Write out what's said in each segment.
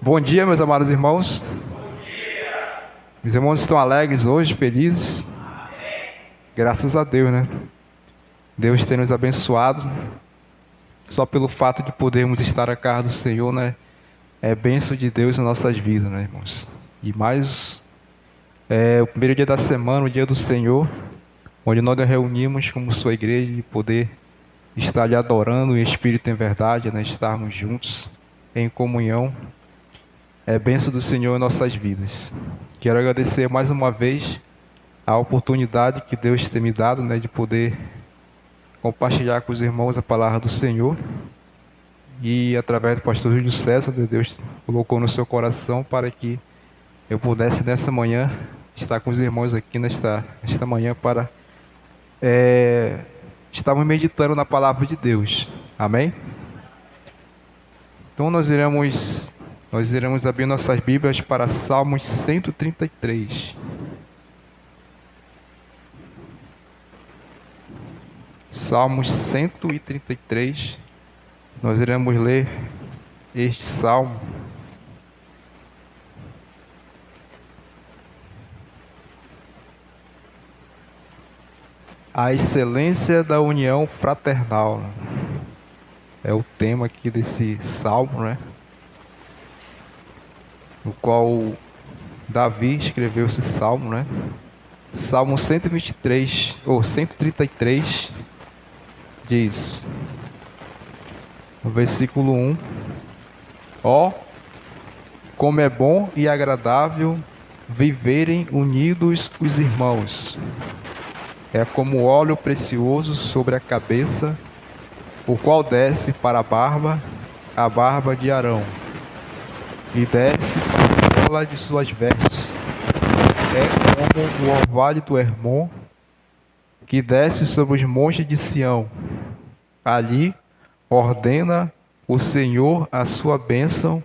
Bom dia, meus amados irmãos. Meus irmãos estão alegres hoje, felizes? Graças a Deus, né? Deus tem nos abençoado. Só pelo fato de podermos estar à casa do Senhor, né? É bênção de Deus em nossas vidas, né, irmãos? E mais, o primeiro dia da semana, o dia do Senhor, onde nós nos reunimos como sua igreja e poder estar lhe adorando em espírito e em verdade, né? Estarmos juntos em comunhão. É bênção do Senhor em nossas vidas. Quero agradecer mais uma vez a oportunidade que Deus tem me dado, né, de poder compartilhar com os irmãos a palavra do Senhor. E através do pastor Júlio César, Deus colocou no seu coração para que eu pudesse nessa manhã estar com os irmãos aqui nesta manhã para estarmos meditando na palavra de Deus. Amém? Então nós iremos abrir nossas Bíblias para Salmos 133. Salmos 133. Nós iremos ler este salmo. A excelência da união fraternal é o tema aqui desse salmo, né? No qual Davi escreveu esse salmo, né? Salmo 123 ou 133 diz, no versículo 1: Ó, como é bom e agradável viverem unidos os irmãos. É como óleo precioso sobre a cabeça, o qual desce para a barba de Arão, e desce para a gola de suas vestes. É como o orvalho do Hermon, que desce sobre os montes de Sião. Ali ordena o Senhor a sua bênção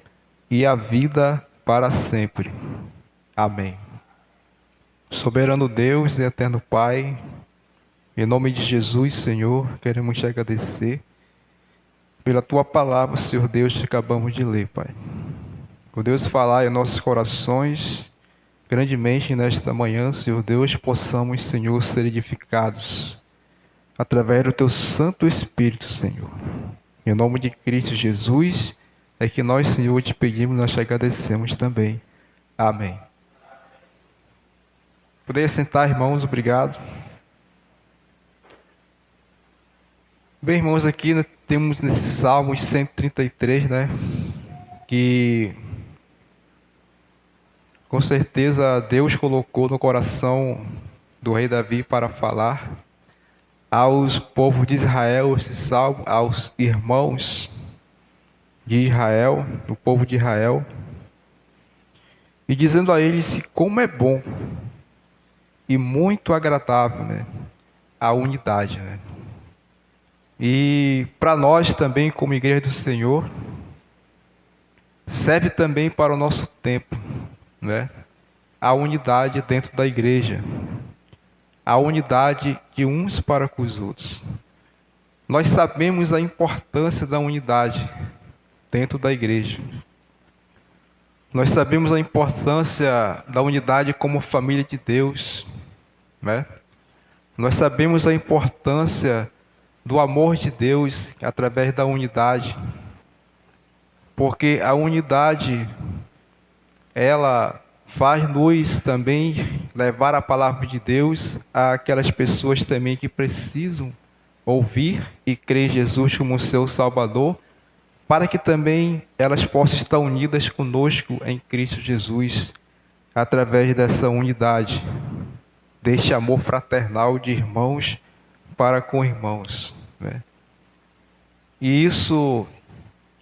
e a vida para sempre. Amém. Soberano Deus e eterno Pai, em nome de Jesus, Senhor, queremos te agradecer pela tua palavra, Senhor Deus, que acabamos de ler, Pai. Por Deus falar em nossos corações grandemente nesta manhã, Senhor Deus, possamos, Senhor, ser edificados através do teu Santo Espírito, Senhor. Em nome de Cristo Jesus, é que nós, Senhor, te pedimos, nós te agradecemos também. Amém. Poderia sentar, irmãos, obrigado. Bem, irmãos, aqui temos nesse Salmo 133, né, que com certeza Deus colocou no coração do rei Davi para falar aos povos de Israel, esse salmo, aos irmãos de Israel, o povo de Israel, e dizendo a eles como é bom e muito agradável, né, a unidade, né? E para nós também, como igreja do Senhor, serve também para o nosso tempo, né? A unidade dentro da igreja, a unidade de uns para com os outros. Nós sabemos a importância da unidade dentro da igreja. Nós sabemos a importância da unidade como família de Deus, né? Nós sabemos a importância do amor de Deus através da unidade, porque a unidade, ela faz-nos também levar a palavra de Deus àquelas pessoas também que precisam ouvir e crer em Jesus como seu Salvador, para que também elas possam estar unidas conosco em Cristo Jesus, através dessa unidade, deste amor fraternal de irmãos para com irmãos, né? E isso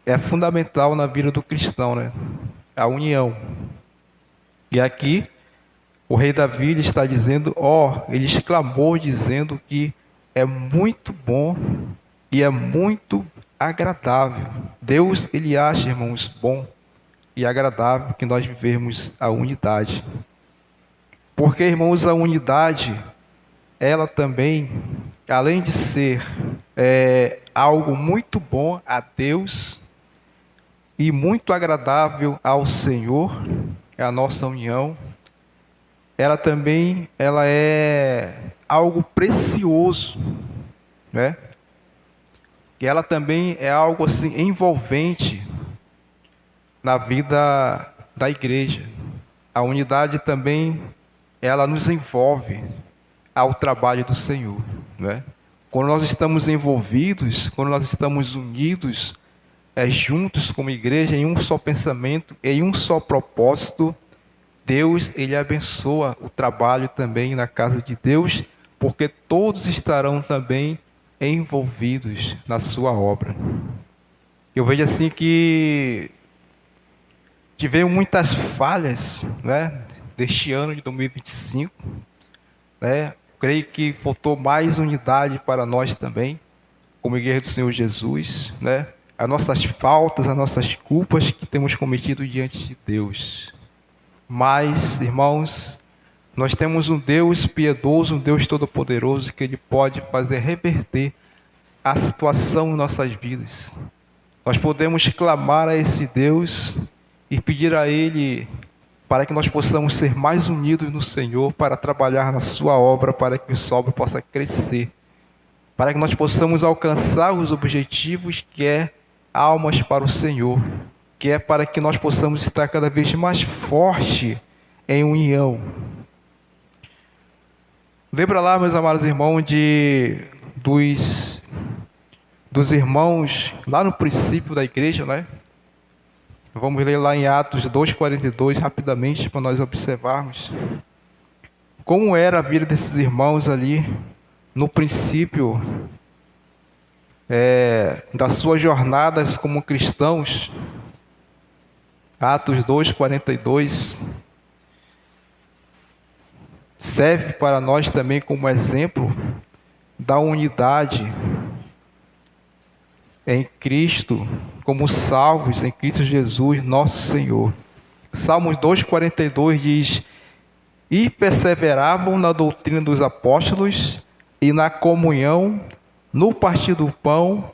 é fundamental na vida do cristão, né? A união. E aqui o rei Davi está dizendo, ele exclamou dizendo que é muito bom e é muito agradável. Deus, ele acha, irmãos, bom e agradável que nós vivemos a unidade. Porque, irmãos, a unidade, ela também, além de ser algo muito bom a Deus, e muito agradável ao Senhor, é a nossa união. Ela é algo precioso, né? E ela também é algo assim envolvente na vida da igreja. A unidade também, ela nos envolve ao trabalho do Senhor, né? Quando nós estamos envolvidos, quando nós estamos unidos, juntos como igreja, em um só pensamento, em um só propósito, Deus, ele abençoa o trabalho também na casa de Deus, porque todos estarão também envolvidos na sua obra. Eu vejo assim que tivemos muitas falhas, né, deste ano de 2025, né? Creio que faltou mais unidade para nós também, como igreja do Senhor Jesus, né? As nossas faltas, as nossas culpas que temos cometido diante de Deus. Mas, irmãos, nós temos um Deus piedoso, um Deus todo-poderoso, que Ele pode fazer reverter a situação em nossas vidas. Nós podemos clamar a esse Deus e pedir a Ele para que nós possamos ser mais unidos no Senhor, para trabalhar na sua obra, para que o sua obra possa crescer, para que nós possamos alcançar os objetivos que é almas para o Senhor, que é para que nós possamos estar cada vez mais forte em união. Lembra lá, meus amados irmãos, dos irmãos lá no princípio da igreja, né? Vamos ler lá em Atos 2:42 rapidamente para nós observarmos como era a vida desses irmãos ali no princípio das suas jornadas como cristãos. Atos 2:42 serve para nós também como exemplo da unidade em Cristo, como salvos em Cristo Jesus, nosso Senhor. Salmos 2:42 diz: e perseveravam na doutrina dos apóstolos e na comunhão, no partir do pão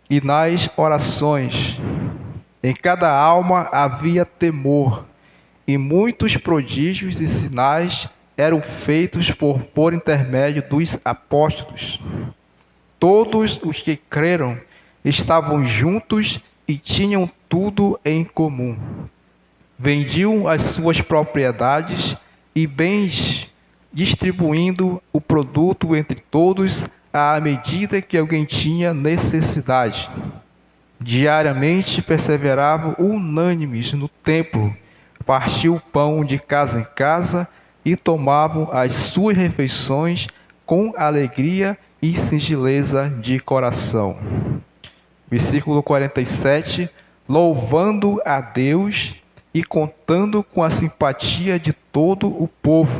e nas orações. Em cada alma havia temor, e muitos prodígios e sinais eram feitos por intermédio dos apóstolos. Todos os que creram estavam juntos e tinham tudo em comum. Vendiam as suas propriedades e bens, distribuindo o produto entre todos à medida que alguém tinha necessidade. Diariamente perseveravam unânimes no templo, partiam o pão de casa em casa e tomavam as suas refeições com alegria e singeleza de coração. Versículo 47, louvando a Deus e contando com a simpatia de todo o povo.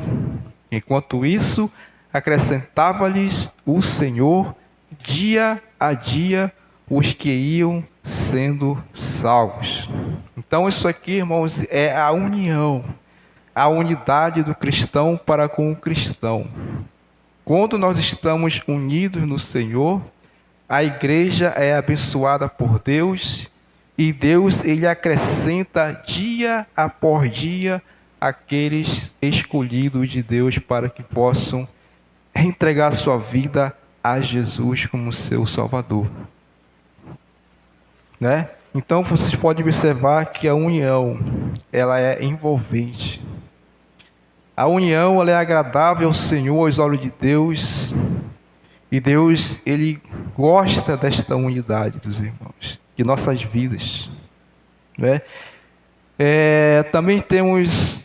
Enquanto isso, acrescentava-lhes o Senhor dia a dia os que iam sendo salvos. Então isso aqui, irmãos, é a união, a unidade do cristão para com o cristão. Quando nós estamos unidos no Senhor, a igreja é abençoada por Deus, e Deus, ele acrescenta dia após dia aqueles escolhidos de Deus para que possam entregar sua vida a Jesus como seu Salvador, né? Então vocês podem observar que a união, ela é envolvente. A união, ela é agradável ao Senhor, aos olhos de Deus. E Deus, ele gosta desta unidade dos irmãos, de nossas vidas, né? Também temos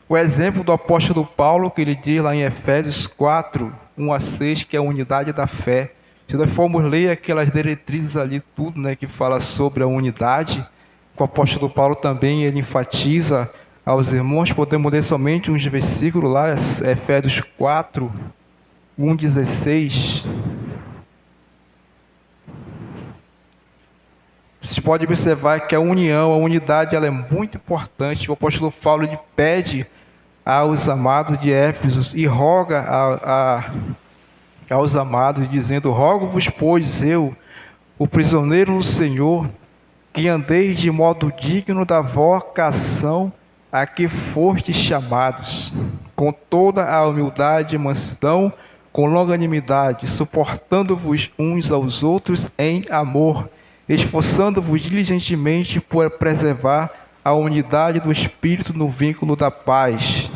o exemplo do apóstolo Paulo, que ele diz lá em Efésios 4:1-6, que é a unidade da fé. Se nós formos ler aquelas diretrizes ali, tudo, né, que fala sobre a unidade, o apóstolo Paulo também ele enfatiza aos irmãos. Podemos ler somente uns versículos lá, Efésios 4:1-16. Você pode observar que a união, a unidade, ela é muito importante. O apóstolo Paulo ele pede aos amados de Éfeso e roga aos amados, dizendo: rogo-vos, pois eu, o prisioneiro no Senhor, que andeis de modo digno da vocação a que fostes chamados, com toda a humildade e mansidão, com longanimidade, suportando-vos uns aos outros em amor, esforçando-vos diligentemente por preservar a unidade do Espírito no vínculo da paz.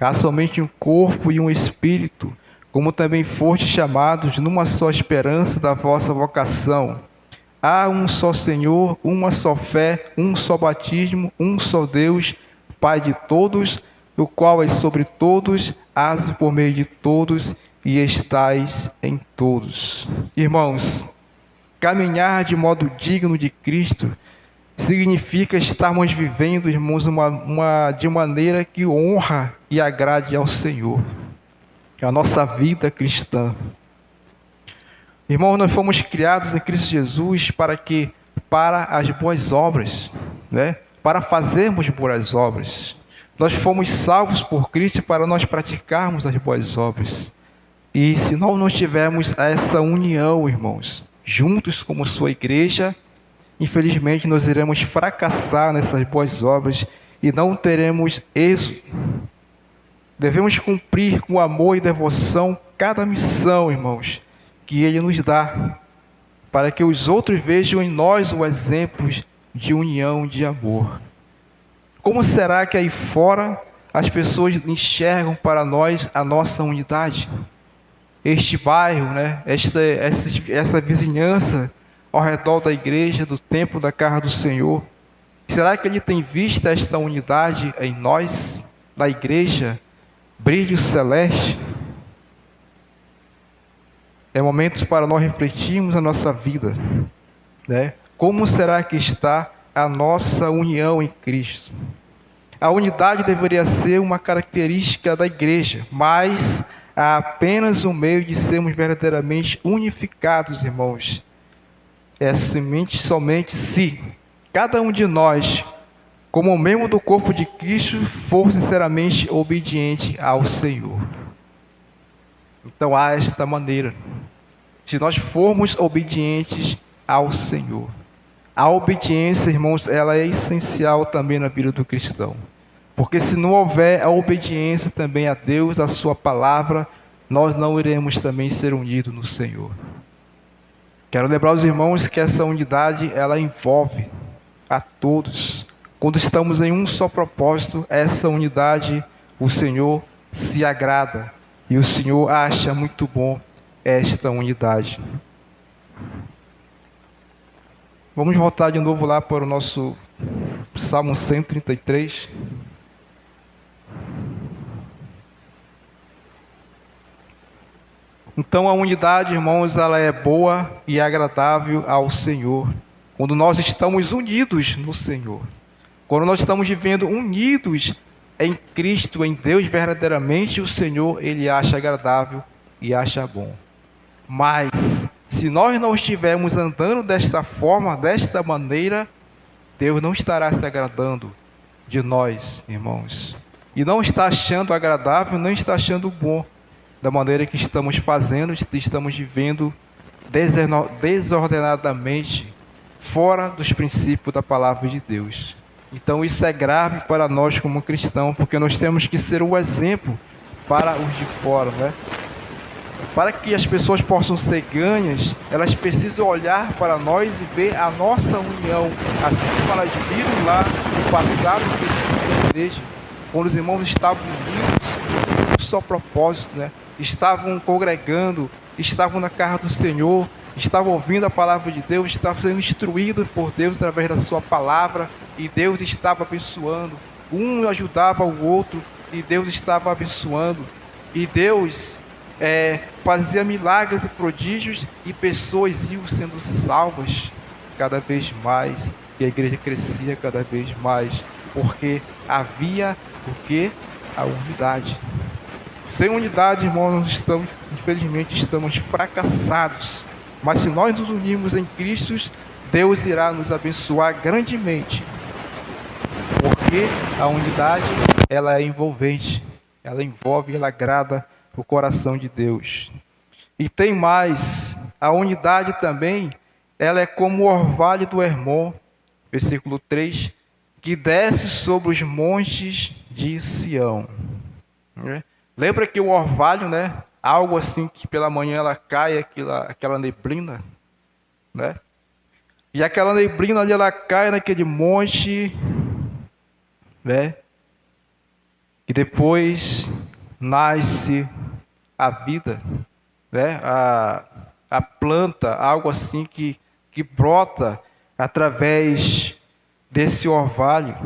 Há somente um corpo e um Espírito, como também fostes chamados numa só esperança da vossa vocação. Há um só Senhor, uma só fé, um só batismo, um só Deus, Pai de todos, o qual é sobre todos, age por meio de todos e estais em todos. Irmãos, caminhar de modo digno de Cristo significa estarmos vivendo, irmãos, de maneira que honra e agrade ao Senhor. A nossa vida cristã. Irmãos, nós fomos criados em Cristo Jesus para as boas obras, né? Para fazermos boas obras. Nós fomos salvos por Cristo para nós praticarmos as boas obras. E se nós não tivermos essa união, irmãos, juntos como sua igreja, infelizmente nós iremos fracassar nessas boas obras e não teremos êxito. Devemos cumprir com amor e devoção cada missão, irmãos, que Ele nos dá, para que os outros vejam em nós o exemplo de união, de amor. Como será que aí fora as pessoas enxergam para nós a nossa unidade? Este bairro, né? Essa vizinhança ao redor da igreja, do templo da casa do Senhor. Será que Ele tem visto esta unidade em nós, na igreja, brilho celeste? É momento para nós refletirmos a nossa vida, né? Como será que está a nossa união em Cristo? A unidade deveria ser uma característica da igreja, mas há apenas um meio de sermos verdadeiramente unificados, irmãos. É somente se cada um de nós, como membro do corpo de Cristo, for sinceramente obediente ao Senhor. Então há esta maneira. Se nós formos obedientes ao Senhor. A obediência, irmãos, ela é essencial também na vida do cristão. Porque se não houver a obediência também a Deus, a sua palavra, nós não iremos também ser unidos no Senhor. Quero lembrar os irmãos que essa unidade, ela envolve a todos. Quando estamos em um só propósito, essa unidade, o Senhor se agrada. E o Senhor acha muito bom esta unidade. Vamos voltar de novo lá para o nosso Salmo 133. Então a unidade, irmãos, ela é boa e agradável ao Senhor. Quando nós estamos unidos no Senhor. Quando nós estamos vivendo unidos em Cristo, em Deus verdadeiramente, o Senhor, Ele acha agradável e acha bom. Mas, se nós não estivermos andando desta forma, desta maneira, Deus não estará se agradando de nós, irmãos. E não está achando agradável, não está achando bom, da maneira que estamos fazendo, estamos vivendo desordenadamente, fora dos princípios da palavra de Deus. Então isso é grave para nós como cristãos, porque nós temos que ser o exemplo para os de fora, né? Para que as pessoas possam ser ganhas, elas precisam olhar para nós e ver a nossa união, assim como elas viram lá no passado do princípio da igreja, quando os irmãos estavam unidos, um só propósito, né? Estavam congregando, estavam na casa do Senhor, estavam ouvindo a palavra de Deus, estavam sendo instruídos por Deus através da sua palavra, e Deus estava abençoando. Um ajudava o outro, e Deus estava abençoando. E Deus fazia milagres e prodígios, e pessoas iam sendo salvas cada vez mais, e a igreja crescia cada vez mais, porque havia a unidade. Sem unidade, irmãos, infelizmente estamos fracassados. Mas se nós nos unirmos em Cristo, Deus irá nos abençoar grandemente. Porque a unidade, ela é envolvente. Ela envolve, ela agrada o coração de Deus. E tem mais, a unidade também, ela é como o orvalho do Hermon, versículo 3, que desce sobre os montes de Sião. Né? Lembra que o orvalho, né? Algo assim que pela manhã ela cai, aquela neblina, né? E aquela neblina ali, ela cai naquele monte, né? E depois nasce a vida, né? A planta, algo assim que brota através desse orvalho.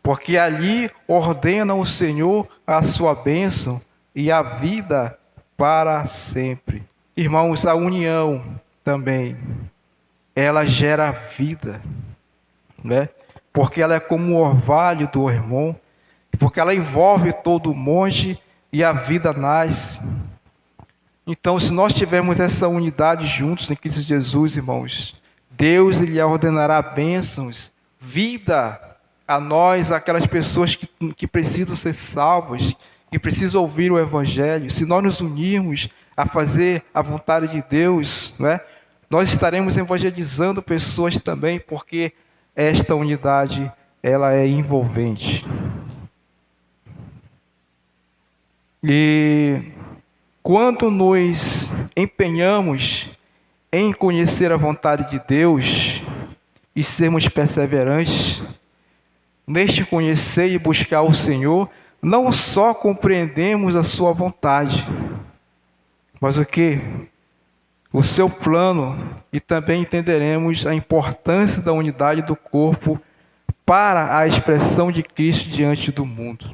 Porque ali ordena o Senhor a sua bênção e a vida para sempre. Irmãos, a união também, ela gera vida, né? Porque ela é como o orvalho do irmão, porque ela envolve todo o monte e a vida nasce. Então, se nós tivermos essa unidade juntos em Cristo Jesus, irmãos, Deus lhe ordenará bênçãos, vida a nós, aquelas pessoas que precisam ser salvas, que precisam ouvir o Evangelho. Se nós nos unirmos a fazer a vontade de Deus, né, nós estaremos evangelizando pessoas também, porque esta unidade, ela é envolvente. E quando nos empenhamos em conhecer a vontade de Deus e sermos perseverantes neste conhecer e buscar o Senhor, não só compreendemos a sua vontade, mas o que? O seu plano, e também entenderemos a importância da unidade do corpo para a expressão de Cristo diante do mundo.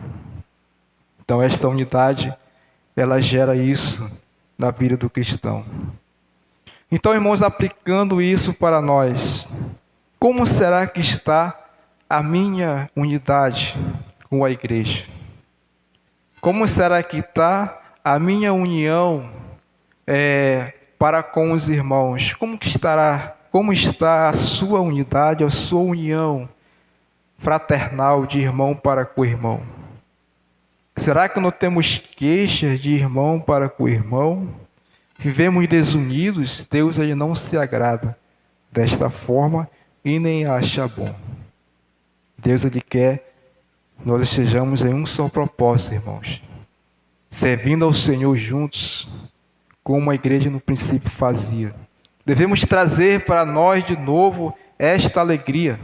Então esta unidade, ela gera isso na vida do cristão. Então, irmãos, aplicando isso para nós, como será que está a minha unidade com a igreja? Como será que está a minha união para com os irmãos? Como está a sua unidade, a sua união fraternal de irmão para com irmão? Será que não temos queixas de irmão para com irmão? Vivemos desunidos? Deus ele não se agrada desta forma e nem acha bom. Deus ele quer que nós estejamos em um só propósito, irmãos. Servindo ao Senhor juntos, como a igreja no princípio fazia. Devemos trazer para nós de novo esta alegria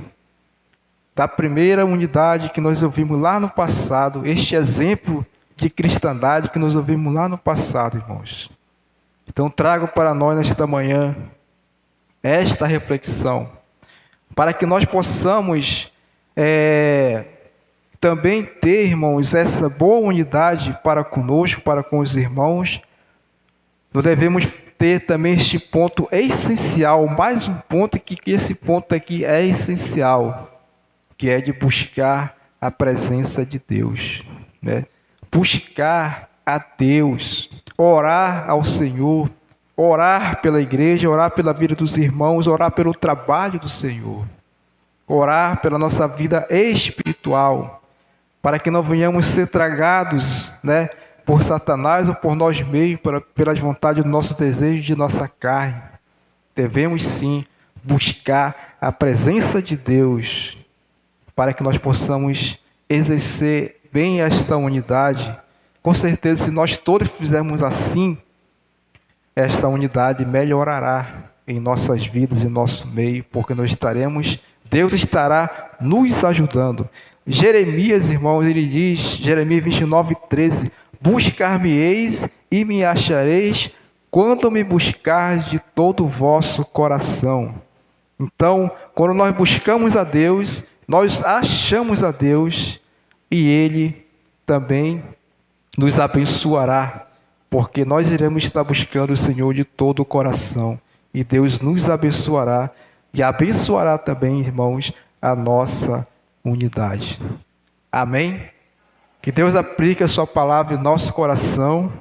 da primeira unidade que nós ouvimos lá no passado, este exemplo de cristandade que nós ouvimos lá no passado, irmãos. Então trago para nós nesta manhã esta reflexão, para que nós possamos também ter, irmãos, essa boa unidade para conosco, para com os irmãos. Nós devemos ter também este ponto essencial, mais um ponto que esse ponto aqui é essencial, que é de buscar a presença de Deus, né? Buscar a Deus, orar ao Senhor, orar pela igreja, orar pela vida dos irmãos, orar pelo trabalho do Senhor, orar pela nossa vida espiritual, para que não venhamos ser tragados, né, por Satanás ou por nós mesmos, pelas vontades do nosso desejo, de nossa carne. Devemos sim buscar a presença de Deus, para que nós possamos exercer bem esta unidade. Com certeza, se nós todos fizermos assim, esta unidade melhorará em nossas vidas, em nosso meio, porque Deus estará nos ajudando. Jeremias, irmãos, ele diz, Jeremias 29:13, buscar-me-eis e me achareis, quando me buscardes de todo o vosso coração. Então, quando nós buscamos a Deus, nós achamos a Deus e Ele também nos abençoará, porque nós iremos estar buscando o Senhor de todo o coração e Deus nos abençoará e abençoará também, irmãos, a nossa unidade. Amém? Que Deus aplique a sua palavra em nosso coração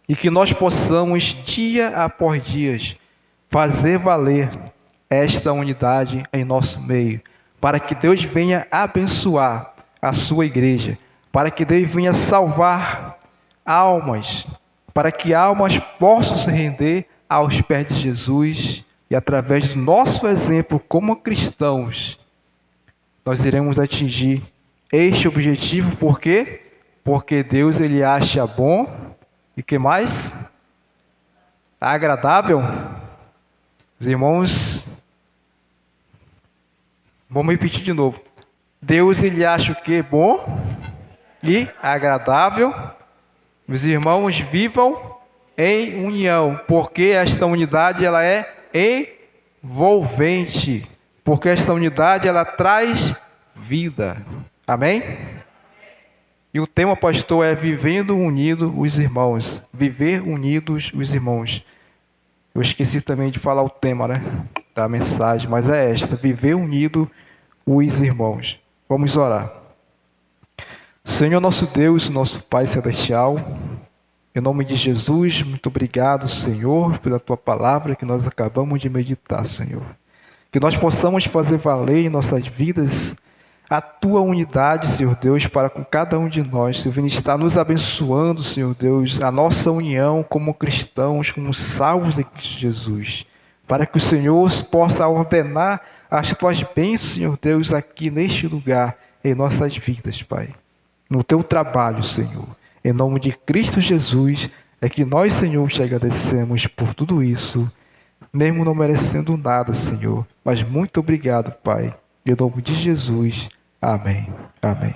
e que nós possamos, dia após dia, fazer valer esta unidade em nosso meio, para que Deus venha abençoar a sua igreja, para que Deus venha salvar almas, para que almas possam se render aos pés de Jesus E através do nosso exemplo como cristãos, nós iremos atingir este objetivo. Por quê? Porque Deus ele acha bom e que mais? Agradável. Os irmãos, vamos repetir de novo. Deus ele acha o que? Bom e agradável. Os irmãos vivam em união, porque esta unidade ela é envolvente, porque esta unidade ela traz vida. Amém? E o tema, pastor, é vivendo unidos os irmãos. Viver unidos os irmãos. Eu esqueci também de falar o tema, né? Da mensagem, mas é esta: viver unido os irmãos. Vamos orar. Senhor nosso Deus, nosso Pai Celestial, em nome de Jesus, muito obrigado, Senhor, pela Tua palavra que nós acabamos de meditar, Senhor. Que nós possamos fazer valer em nossas vidas a Tua unidade, Senhor Deus, para com cada um de nós. Senhor, está nos abençoando, Senhor Deus, a nossa união como cristãos, como salvos de Cristo Jesus. Para que o Senhor possa ordenar as Tuas bênçãos, Senhor Deus, aqui neste lugar, em nossas vidas, Pai. No Teu trabalho, Senhor. Em nome de Cristo Jesus, é que nós, Senhor, te agradecemos por tudo isso, mesmo não merecendo nada, Senhor. Mas muito obrigado, Pai. Em nome de Jesus. Amém. Amém.